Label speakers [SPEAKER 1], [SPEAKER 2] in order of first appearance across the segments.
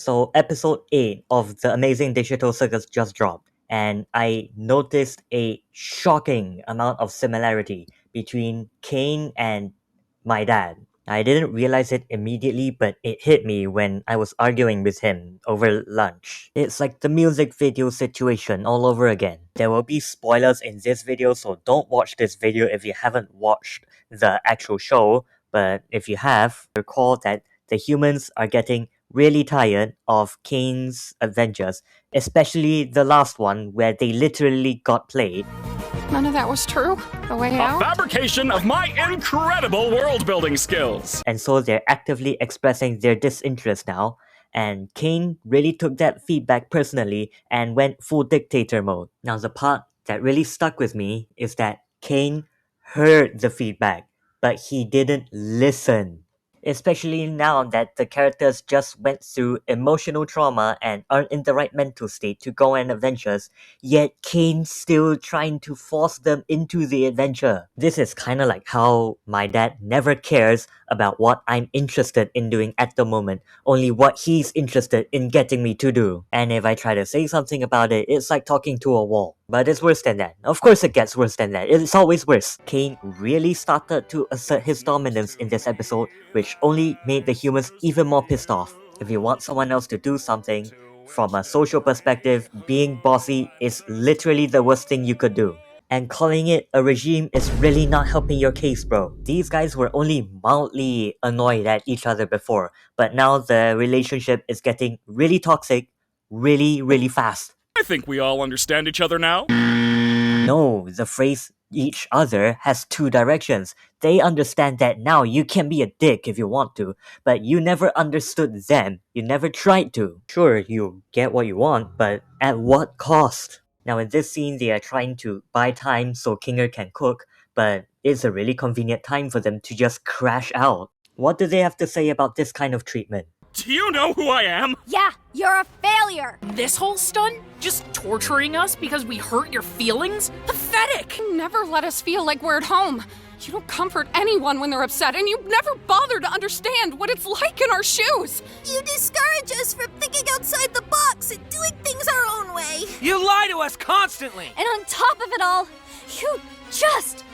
[SPEAKER 1] So episode 8 of The Amazing Digital Circus just dropped, and I noticed a shocking amount of similarity between Caine and my dad. I didn't realize it immediately, but it hit me when I was arguing with him over lunch. It's like the music video situation all over again. There will be spoilers in this video, so don't watch this video if you haven't watched the actual show, but if you have, recall that the humans are getting really tired of Caine's adventures, especially the last one where they literally got played.
[SPEAKER 2] None of that was true? The way out?
[SPEAKER 3] A fabrication of my incredible world-building skills!
[SPEAKER 1] And so they're actively expressing their disinterest now, and Caine really took that feedback personally and went full dictator mode. Now the part that really stuck with me is that Caine heard the feedback, but he didn't listen. Especially now that the characters just went through emotional trauma and aren't in the right mental state to go on adventures, yet Caine's still trying to force them into the adventure. This is kinda like how my dad never cares about what I'm interested in doing at the moment, only what he's interested in getting me to do. And if I try to say something about it, it's like talking to a wall. But it's worse than that. Of course it gets worse than that. It's always worse. Caine really started to assert his dominance in this episode, which only made the humans even more pissed off. If you want someone else to do something, from a social perspective, being bossy is literally the worst thing you could do. And calling it a regime is really not helping your case, bro. These guys were only mildly annoyed at each other before, but now the relationship is getting really toxic, really fast.
[SPEAKER 3] I think we all understand each other now.
[SPEAKER 1] No, the phrase each other has two directions. They understand that now you can be a dick if you want to, but you never understood them. You never tried to. Sure, you get what you want, but at what cost? Now in this scene, they are trying to buy time so Kinger can cook, but it's a really convenient time for them to just crash out. What do they have to say about this kind of treatment?
[SPEAKER 3] Do you know who I am?
[SPEAKER 4] Yeah, you're a failure!
[SPEAKER 5] This whole stunt? Just torturing us because we hurt your feelings? Pathetic!
[SPEAKER 2] You never let us feel like we're at home. You don't comfort anyone when they're upset, and you never bother to understand what it's like in our shoes.
[SPEAKER 4] You discourage us from thinking outside the box and doing things our own way.
[SPEAKER 6] You lie to us constantly!
[SPEAKER 4] And on top of it all, you just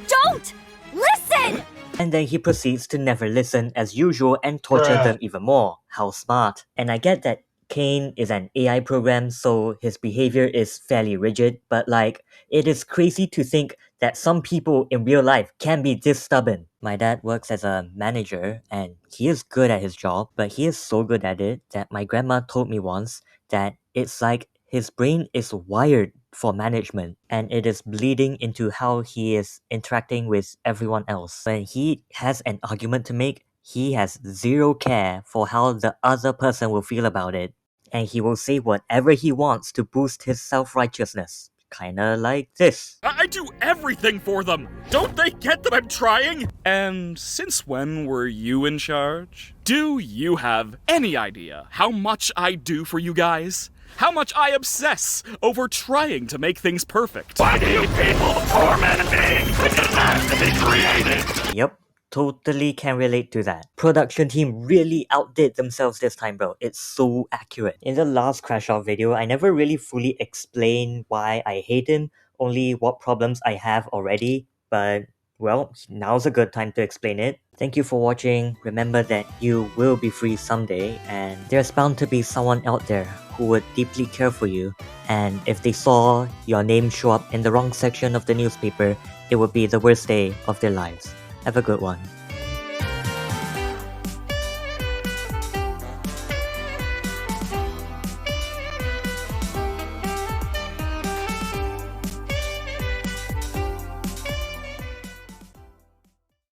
[SPEAKER 4] don't listen!
[SPEAKER 1] And then he proceeds to never listen as usual and torture them even more. How smart. And I get that Caine is an AI program, so his behavior is fairly rigid, but like, it is crazy to think that some people in real life can be this stubborn. My dad works as a manager, and he is good at his job, but he is so good at it that my grandma told me once that it's like his brain is wired for management, and it is bleeding into how he is interacting with everyone else. When he has an argument to make, he has zero care for how the other person will feel about it, and he will say whatever he wants to boost his self-righteousness. Kinda like this.
[SPEAKER 3] I do everything for them! Don't they get that I'm trying? And since when were you in charge? Do you have any idea how much I do for you guys? How much I obsess over trying to make things perfect.
[SPEAKER 7] Why do you people torment me? It doesn't have to be created.
[SPEAKER 1] Yep, totally can relate to that. Production team really outdid themselves this time, bro. It's so accurate. In the last Crash Out video, I never really fully explained why I hate him, only what problems I have already, but well, now's a good time to explain it. Thank you for watching. Remember that you will be free someday, and there's bound to be someone out there who would deeply care for you, and if they saw your name show up in the wrong section of the newspaper, it would be the worst day of their lives. Have a good one.